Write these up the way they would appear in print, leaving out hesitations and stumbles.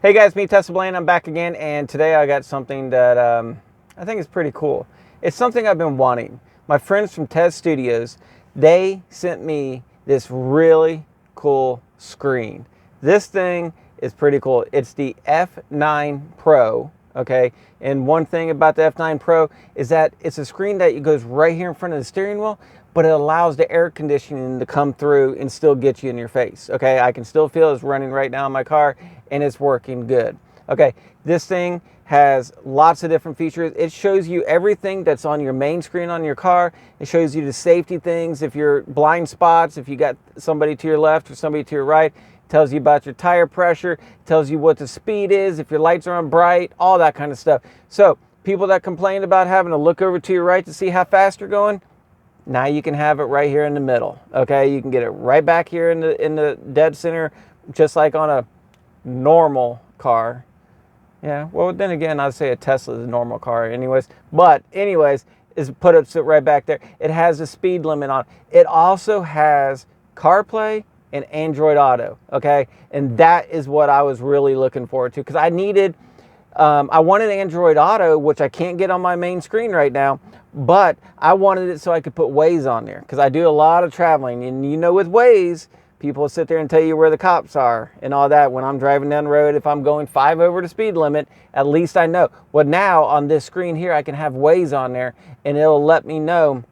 Hey guys, me Tesla Blaine, I'm back again, and today I got something that I think is pretty cool. It's something I've been wanting. My friends from Tes Studios, they sent me this really cool screen. This thing is pretty cool. It's the F9 Pro, okay? And one thing about the F9 Pro is that it's a screen that goes right here in front of the steering wheel, but it allows the air conditioning to come through and still get you in your face, okay? I can still feel it's running right now in my car, and it's working good. Okay, this thing has lots of different features. It shows you everything that's on your main screen on your car. It shows you the safety things, if you're blind spots, if you got somebody to your left or somebody to your right. It tells you about your tire pressure, it tells you what the speed is, if your lights are on bright, all that kind of stuff. So people that complain about having to look over to your right to see how fast you're going, now you can have it right here in the middle. Okay, you can get it right back here in the dead center, just like on a normal car. Yeah, well then again, I'd say a Tesla is a normal car anyways, but anyways, is put up sit right back there. It has a speed limit on it. Also has CarPlay and Android Auto, okay? And that is what I was really looking forward to, because I wanted Android Auto, which I can't get on my main screen right now, but I wanted it so I could put Waze on there, because I do a lot of traveling, and you know, with Waze, people sit there and tell you where the cops are and all that. When I'm driving down the road, if I'm going 5 over the speed limit, at least I know. Well, now on this screen here, I can have Waze on there, and it'll let me know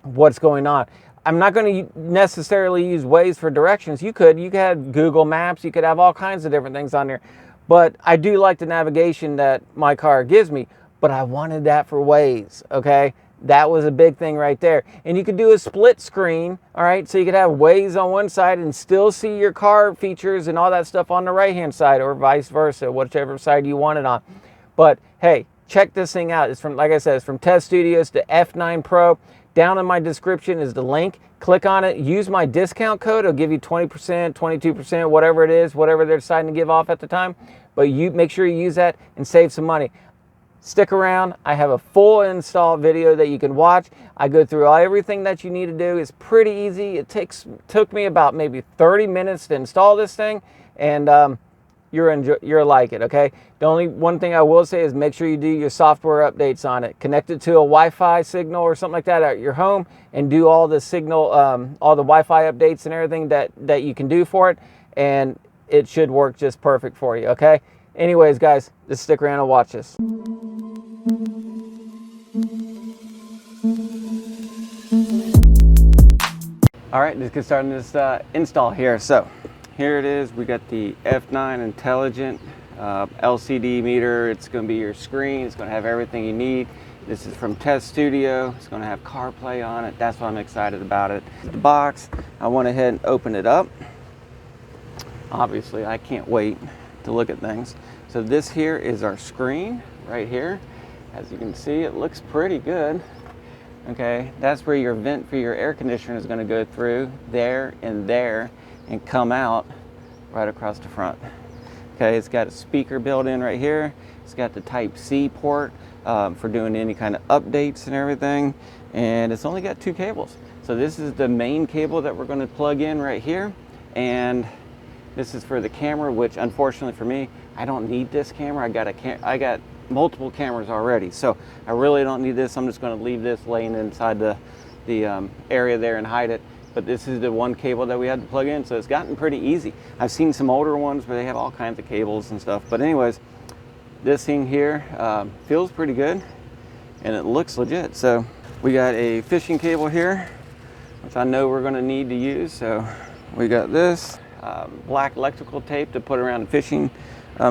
what's going on. I'm not going to necessarily use Waze for directions. You could have Google Maps, you could have all kinds of different things on there. But I do like the navigation that my car gives me, but I wanted that for Waze, okay? That was a big thing right there. And you could do a split screen, all right? So you could have Waze on one side and still see your car features and all that stuff on the right-hand side, or vice versa, whichever side you want it on. But hey, check this thing out. It's from, like I said, it's from Tes Studios, the F9 Pro. Down in my description is the link. Click on it, use my discount code. It'll give you 20%, 22%, whatever it is, whatever they're deciding to give off at the time. But you make sure you use that and save some money. Stick around. I have a full install video that you can watch. I go through everything that you need to do. It's pretty easy. It took me about maybe 30 minutes to install this thing, and you're like it, okay? The only one thing I will say is make sure you do your software updates on it. Connect it to a Wi-Fi signal or something like that at your home, and do all the signal, all the Wi-Fi updates and everything that you can do for it, and it should work just perfect for you, okay? Anyways, guys, just stick around and watch this. All right, let's get started on this install here. So here it is. We got the F9 Intelligent LCD meter. It's going to be your screen. It's going to have everything you need. This is from Tes Studio. It's going to have CarPlay on it. That's why I'm excited about it. The box, I went ahead and opened it up. Obviously, I can't wait to look at things. So this here is our screen right here. As you can see, it looks pretty good. Okay, that's where your vent for your air conditioner is going to go through, there, and come out right across the front. Okay, it's got a speaker built in right here. It's got the Type-C port for doing any kind of updates and everything. And it's only got 2 cables. So this is the main cable that we're going to plug in right here. And this is for the camera, which unfortunately for me, I don't need this camera. I got multiple cameras already, so I really don't need this. I'm just going to leave this laying inside the area there and hide it. But this is the one cable that we had to plug in, so it's gotten pretty easy. I've seen some older ones where they have all kinds of cables and stuff. But anyways, this thing here feels pretty good, and it looks legit. So we got a fishing cable here, which I know we're going to need to use. So we got this black electrical tape to put around the fishing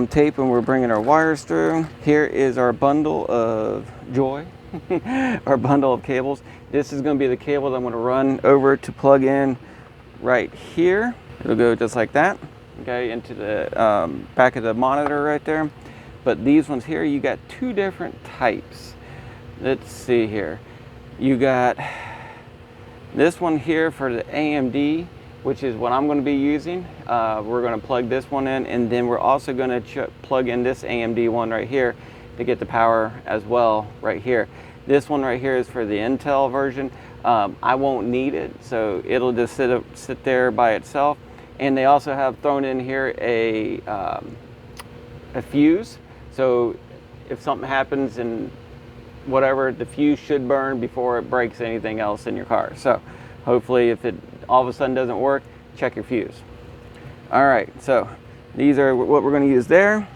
tape when we're bringing our wires through. Here is our bundle of joy, our bundle of cables. This is going to be the cable that I'm going to run over to plug in right here. It'll go just like that, okay, into the back of the monitor right there. But these ones here, you got 2 different types. Let's see here. You got this one here for the AMD, which is what I'm going to be using. We're going to plug this one in, and then we're also going to plug in this AMD one right here to get the power as well right here. This one right here is for the Intel version. I won't need it, so it'll just sit there by itself. And they also have thrown in here a a fuse. So if something happens and whatever, the fuse should burn before it breaks anything else in your car. So hopefully if it all of a sudden doesn't work, check your fuse. All right, so these are what we're going to use there.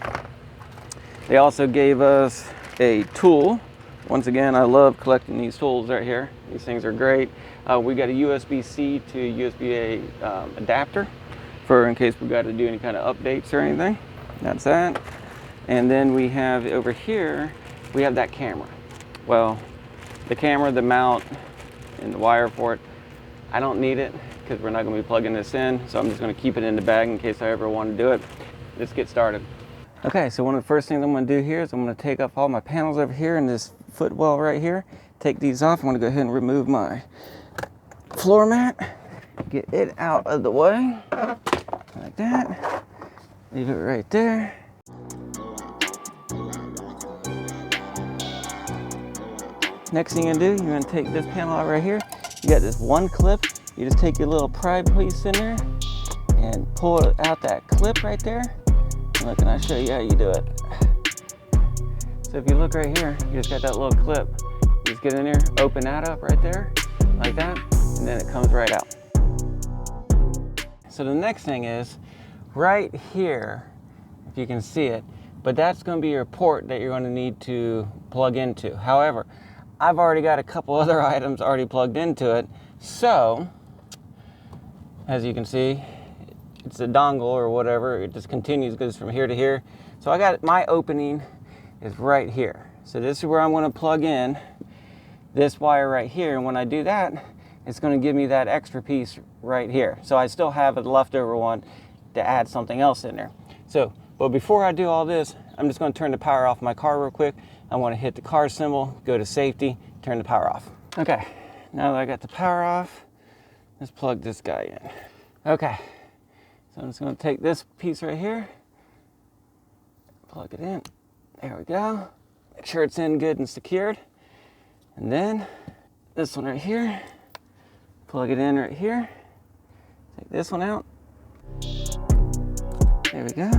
They also gave us a tool. Once again, I love collecting these tools right here. These things are great. We got a USB-C to USB-A adapter for in case we got to do any kind of updates or anything. That's that. And then we have over here, we have that camera. Well, the camera, the mount, and the wire for it, I don't need it because we're not going to be plugging this in. So I'm just going to keep it in the bag in case I ever want to do it. Let's get started. Okay, so one of the first things I'm going to do here is I'm going to take off all my panels over here and this footwell right here. Take these off. I'm going to go ahead and remove my floor mat. Get it out of the way. Like that. Leave it right there. Next thing you're going to do, you're going to take this panel out right here. You got this one clip. You just take your little pry piece in there and pull it out that clip right there. Look, and I'll show you how you do it. So if you look right here, you just got that little clip. You just get in there, open that up right there, like that, and then it comes right out. So the next thing is, right here, if you can see it, but that's going to be your port that you're going to need to plug into. However, I've already got a couple other items already plugged into it, so as you can see, it's a dongle or whatever. It just continues, goes from here to here. So I got my opening is right here. So this is where I'm going to plug in this wire right here. And when I do that, it's going to give me that extra piece right here. So I still have a leftover one to add something else in there. So, but before I do all this, I'm just going to turn the power off my car real quick. I want to hit the car symbol, go to safety, turn the power off. Okay, now that I got the power off, let's plug this guy in. Okay. So I'm just going to take this piece right here, plug it in, there we go. Make sure it's in good and secured. And then this one right here, plug it in right here, take this one out, there we go.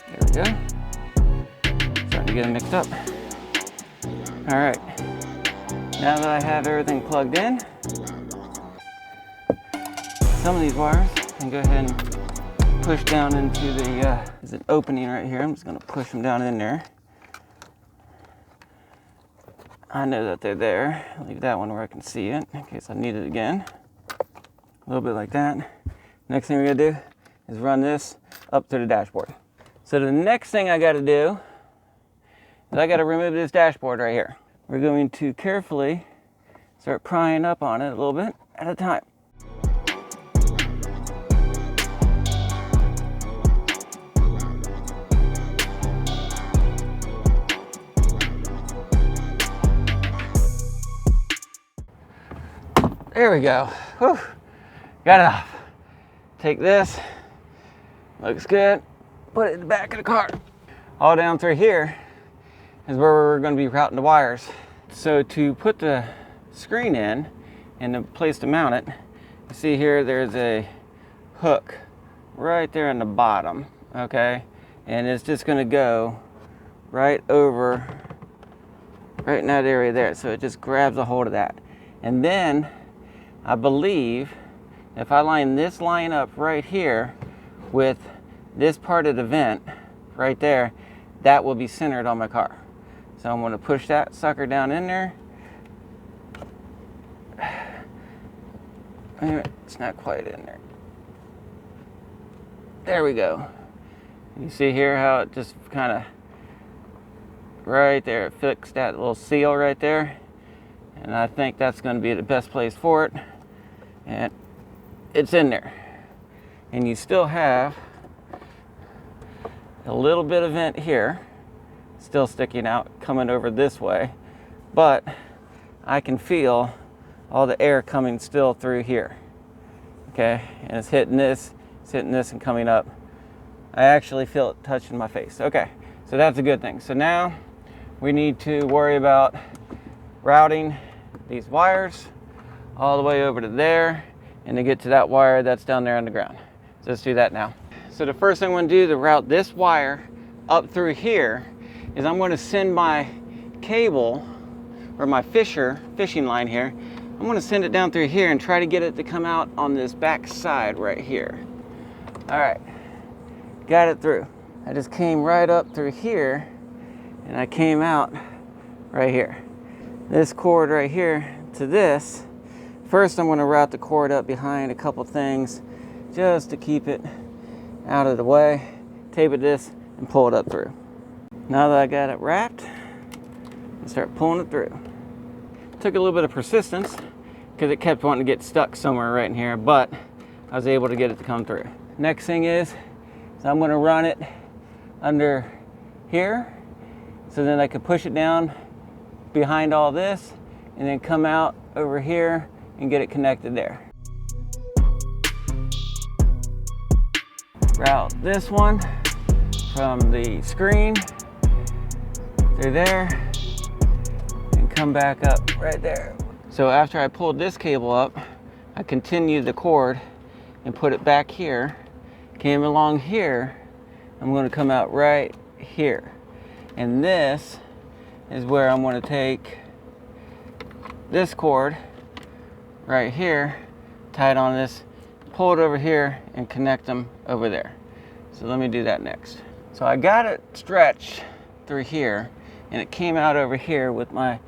There we go. Starting to get them mixed up. All right. Now that I have everything plugged in, some of these wires I can go ahead and push down into the, there's an opening right here. I'm just going to push them down in there. I know that they're there. I'll leave that one where I can see it in case I need it again. A little bit like that. Next thing we're going to do is run this up to the dashboard. So the next thing I got to do is I got to remove this dashboard right here. We're going to carefully start prying up on it a little bit at a time. There we go. Whew. Got it off. Take this. Looks good. Put it in the back of the car. All down through here is where we're going to be routing the wires. So to put the screen in and the place to mount it, you see here there's a hook right there in the bottom, okay? And it's just going to go right over, right in that area there. So it just grabs a hold of that. And then I believe if I line this line up right here with this part of the vent right there, that will be centered on my car. So I'm going to push that sucker down in there. It's not quite in there. There we go. You see here how it just kind of right there, it fixed that little seal right there. And I think that's going to be the best place for it. And it's in there. And you still have a little bit of vent here, still sticking out, coming over this way. But I can feel all the air coming still through here. Okay, and it's hitting this and coming up. I actually feel it touching my face. Okay, so that's a good thing. So now we need to worry about routing these wires all the way over to there. and to get to that wire that's down there on the ground. So let's do that now. So the first thing I'm going to do to route this wire up through here is I'm going to send my cable, or my fishing line here, I'm going to send it down through here and try to get it to come out on this back side right here. All right, got it through. I just came right up through here and I came out right here. This cord right here to this. First I'm going to route the cord up behind a couple things just to keep it out of the way. Tape it this and pull it up through. Now that I got it wrapped, I start pulling it through. Took a little bit of persistence because it kept wanting to get stuck somewhere right in here, but I was able to get it to come through. Next thing is I'm going to run it under here so then I can push it down behind all this and then come out over here and get it connected there. Route this one from the screen through there and come back up right there. So after I pulled this cable up, I continued the cord and put it back here, came along here. I'm going to come out right here, and this is where I'm going to take this cord right here, tie it on this, pull it over here and connect them over there. So let me do that next. So I got it stretched through here and it came out over here with my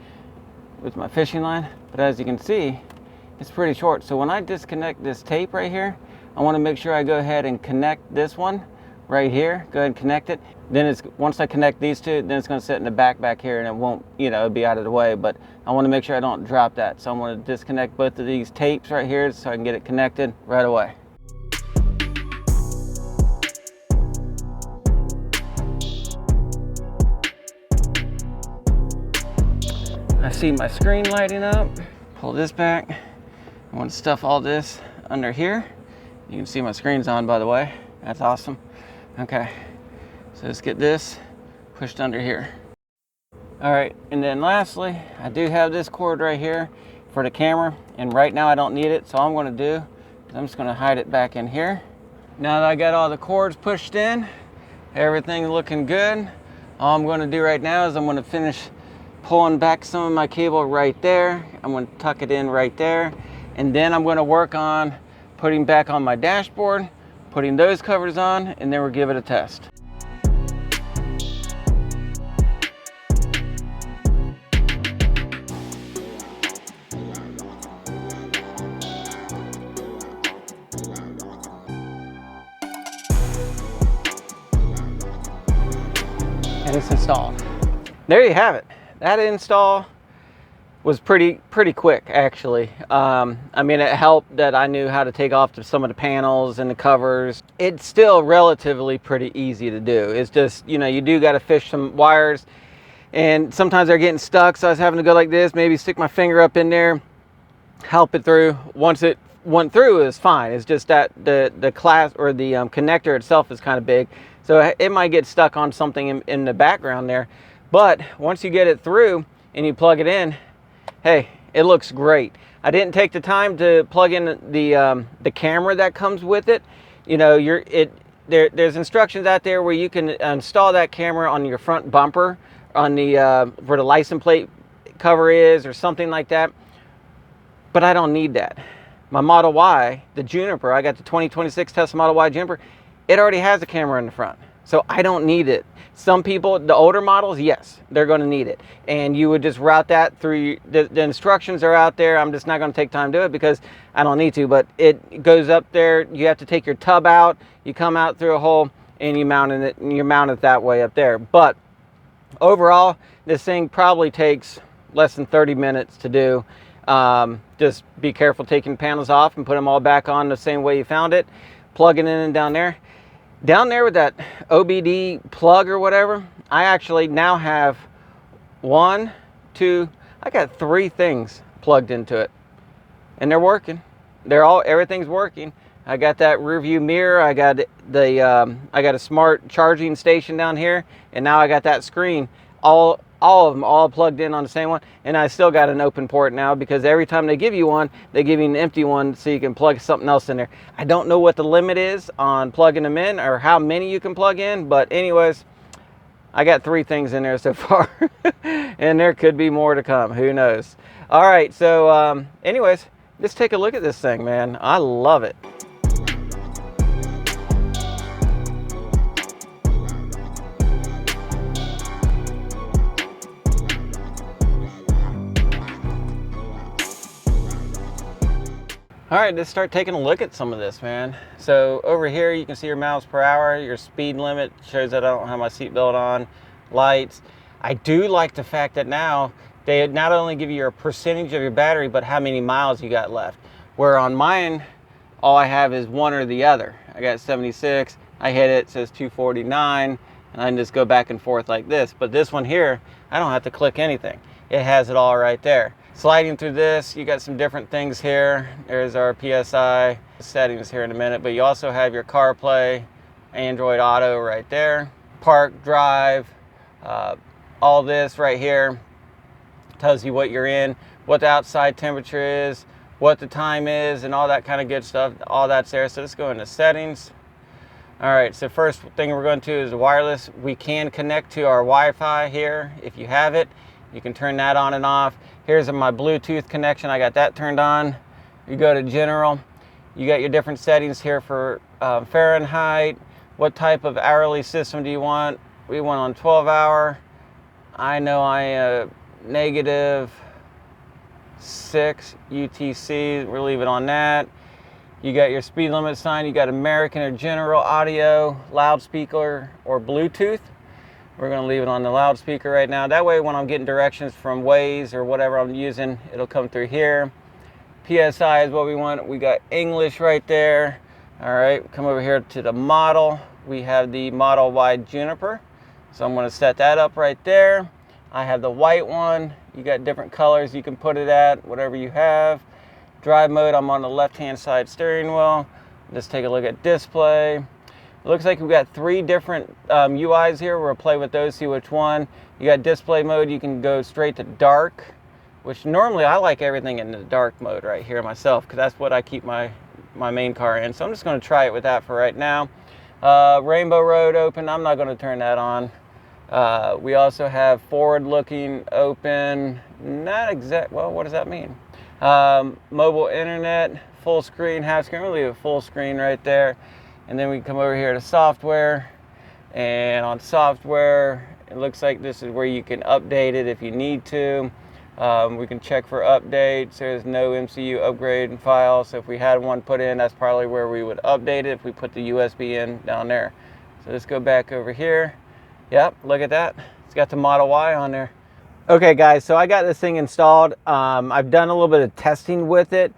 fishing line, but as you can see it's pretty short. So when I disconnect this tape right here, I want to make sure I go ahead and connect this one right here. Go ahead and connect it. Then once I connect these two, then it's going to sit in the back here and it won't, it'll be out of the way, but I want to make sure I don't drop that. So I'm going to disconnect both of these tapes right here so I can get it connected right away. I see my screen lighting up. Pull this back. I want to stuff all this under here. You can see my screen's on, by the way. That's awesome. Okay, so let's get this pushed under here. All right, and then lastly, I do have this cord right here for the camera, and right now I don't need it, so all I'm going to do is I'm just going to hide it back in here. Now that I got all the cords pushed in, everything looking good, all I'm going to do right now is I'm going to finish pulling back some of my cable right there. I'm going to tuck it in right there, and then I'm going to work on putting back on my dashboard, putting those covers on, and then we'll give it a test. And it's installed. There you have it. That install was pretty quick, actually. I mean, it helped that I knew how to take off some of the panels and the covers. It's still relatively pretty easy to do. It's just, you do got to fish some wires, and sometimes they're getting stuck, so I was having to go like this, maybe stick my finger up in there, help it through. Once it went through, it was fine. It's just that the class or the connector itself is kind of big, so it might get stuck on something in the background there. But once you get it through and you plug it in, hey, it looks great. I didn't take the time to plug in the camera that comes with it. There's instructions out there where you can install that camera on your front bumper, on the where the license plate cover is, or something like that. But I don't need that. My Model Y, the Juniper, I got the 2026 Tesla Model Y Juniper. It already has a camera in the front, so I don't need it. Some people, the older models, yes, they're going to need it, and you would just route that through. The instructions are out there. I'm just not going to take time to do it because I don't need to, but it goes up there. You have to take your tub out, you come out through a hole, and you mount it, and you mount it that way up there. But overall, this thing probably takes less than 30 minutes to do. Just be careful taking panels off and put them all back on the same way you found it. Plug it in and down there. Down there with that OBD plug or whatever, I actually now have I got 3 things plugged into it, and they're working. Everything's working. I got that rear view mirror. I got I got a smart charging station down here, and now I got that screen. All all of them all plugged in on the same one, and I still got an open port now because every time they give you one, they give you an empty one so you can plug something else in there. I don't know what the limit is on plugging them in or how many you can plug in, but anyways, I got 3 things in there so far and there could be more to come, who knows. All right, so anyways, just take a look at this thing, man. I love it. All right, let's start taking a look at some of this, man. So over here, you can see your miles per hour, your speed limit, shows that I don't have my seatbelt on, lights. I do like the fact that now they not only give you a percentage of your battery, but how many miles you got left. Where on mine, all I have is one or the other. I got 76, I hit it, says 249, and I can just go back and forth like this. But this one here, I don't have to click anything. It has it all right there. Sliding through this, you got some different things here. There's our PSI settings here in a minute, but you also have your CarPlay, Android Auto right there, park, drive, all this right here tells you what you're in, what the outside temperature is, what the time is, and all that kind of good stuff. All that's there. So let's go into settings. All right, so first thing we're going to is the wireless. We can connect to our Wi-Fi here if you have it. You can turn that on and off. Here's my Bluetooth connection. I got that turned on. You go to general. You got your different settings here for Fahrenheit. What type of hourly system do you want? We went on 12-hour. I know I -6 UTC. We'll leave it on that. You got your speed limit sign. You got American or general audio, loudspeaker, or Bluetooth. We're going to leave it on the loudspeaker right now. That way when I'm getting directions from Waze or whatever I'm using, it'll come through here. PSI is what we want. We got English right there. All right, come over here to the model. We have the Model Y Juniper. So I'm going to set that up right there. I have the white one. You got different colors you can put it at, whatever you have. Drive mode, I'm on the left-hand side steering wheel. Let's take a look at display. It looks like we've got 3 different UIs here. We'll play with those, see which one. You got display mode, you can go straight to dark, which normally I like everything in the dark mode right here myself, because that's what I keep my main car in. So I'm just going to try it with that for right now. Rainbow road open, I'm not going to turn that on. We also have forward looking open, not exact, well, what does that mean? Mobile internet, full screen, half screen. We'll leave it full screen right there. And then we come over here to software, and on software, it looks like this is where you can update it if you need to. We can check for updates. There's no MCU upgrade file, so if we had one put in, that's probably where we would update it if we put the USB in down there. So let's go back over here. Yep, look at that. It's got the Model Y on there. Okay guys, so I got this thing installed. I've done a little bit of testing with it.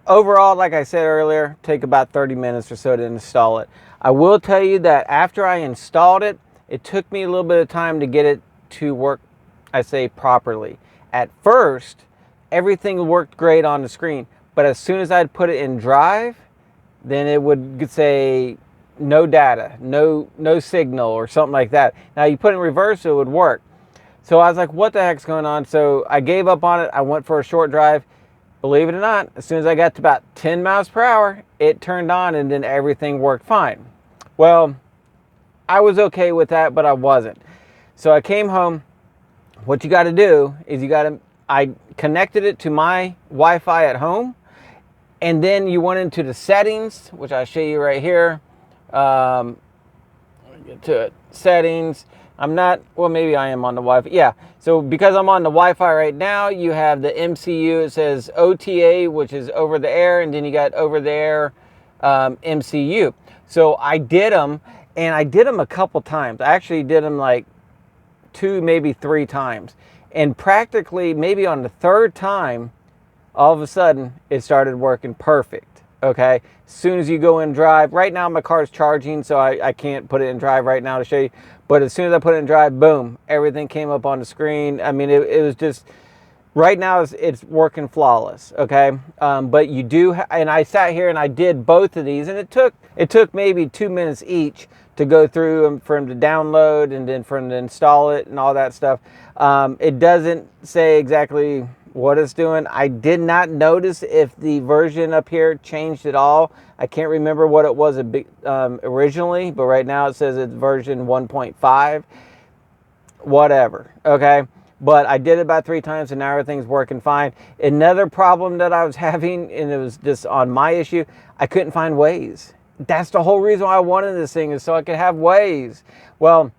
Overall, like I said earlier, take about 30 minutes or so to install it. I will tell you that after I installed it, it took me a little bit of time to get it to work, I say, properly. At first, everything worked great on the screen, but as soon as I'd put it in drive, then it would say no data, no signal or something like that. Now you put it in reverse, it would work. So I was like, what the heck's going on? So I gave up on it. I went for a short drive. Believe it or not, as soon as I got to about 10 miles per hour, it turned on and then everything worked fine. Well, I was okay with that, but I wasn't. So I came home. What you got to do is I connected it to my Wi-Fi at home, and then you went into the settings, which I'll show you right here. Let me get to it. Settings. I'm not, well, maybe I am on the Wi-Fi. Yeah, so because I'm on the Wi-Fi right now, you have the MCU. It says OTA, which is over the air, and then you got over the air MCU. So I did them, and I did them a couple times. I actually did them like 2, maybe 3 times. And practically, maybe on the 3rd time, all of a sudden, it started working perfect, okay? As soon as you go in drive, right now my car's charging, so I can't put it in drive right now to show you. But as soon as I put it in drive, boom, everything came up on the screen. I mean, it was just, right now it's working flawless, okay? But you do, and I sat here and I did both of these, and it took maybe 2 minutes each to go through and for him to download and then for him to install it and all that stuff. It doesn't say exactly what it's doing. I did not notice if the version up here changed at all. I can't remember what it was originally, but right now it says it's version 1.5. Whatever, okay? But I did it about 3 times and now everything's working fine. Another problem that I was having, and it was just on my issue, I couldn't find Waze. That's the whole reason why I wanted this thing, is so I could have Waze. Well,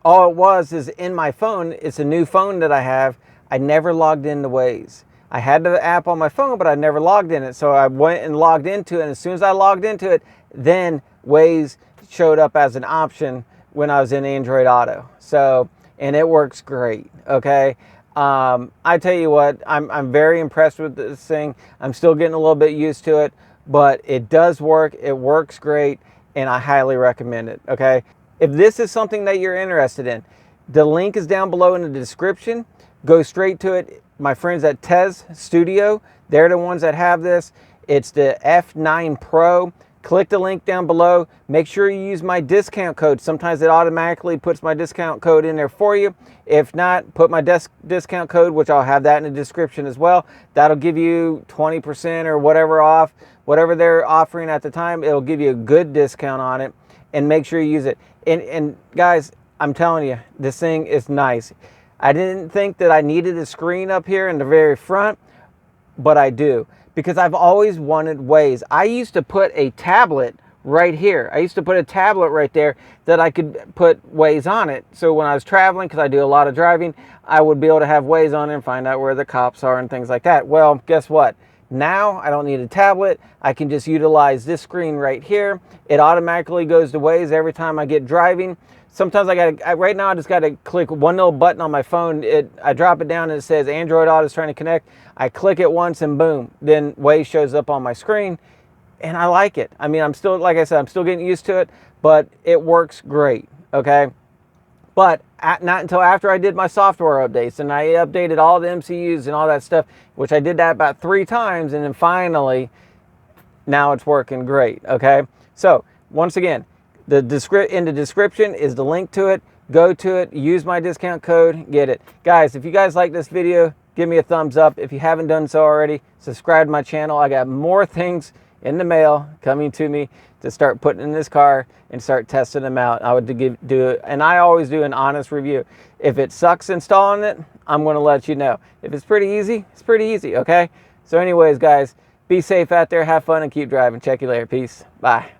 all it was is in my phone. It's a new phone that I have. I never logged into Waze. I had the app on my phone, but I never logged in it. So I went and logged into it, and as soon as I logged into it, then Waze showed up as an option when I was in Android Auto. So, and it works great, okay? I tell you what, I'm very impressed with this thing. I'm still getting a little bit used to it, but it does work. It works great, and I highly recommend it, okay? If this is something that you're interested in, the link is down below in the description. Go straight to it. My friends at Tes Studio, they're the ones that have this. It's the F9 Pro. Click the link down below. Make sure you use my discount code. Sometimes it automatically puts my discount code in there for you. If not, put my discount code, which I'll have that in the description as well. That'll give you 20% or whatever off, whatever they're offering at the time. It'll give you a good discount on it, and make sure you use it. And guys, I'm telling you, this thing is nice. I didn't think that I needed a screen up here in the very front, but I do, because I've always wanted Waze. I used to put a tablet right here. I used to put a tablet right there that I could put Waze on it. So when I was traveling, because I do a lot of driving, I would be able to have Waze on it and find out where the cops are and things like that. Well, guess what? Now I don't need a tablet. I can just utilize this screen right here. It automatically goes to Waze every time I get driving. Sometimes right now I just got to click one little button on my phone. I drop it down and it says Android Auto is trying to connect. I click it once and boom, then Waze shows up on my screen, and I like it. I mean, I'm still, like I said, I'm still getting used to it, but it works great, okay? But not until after I did my software updates and I updated all the MCUs and all that stuff, which I did that about 3 times, and then finally, now it's working great, okay? So, once again, in the description is the link to it. Go to it, use my discount code, get it. Guys, if you guys like this video, give me a thumbs up. If you haven't done so already, subscribe to my channel. I got more things in the mail coming to me to start putting in this car and start testing them out. I would do it, and I always do an honest review. If it sucks installing it, I'm going to let you know. If it's pretty easy, it's pretty easy, okay? So anyways, guys, be safe out there, have fun, and keep driving. Check you later. Peace. Bye.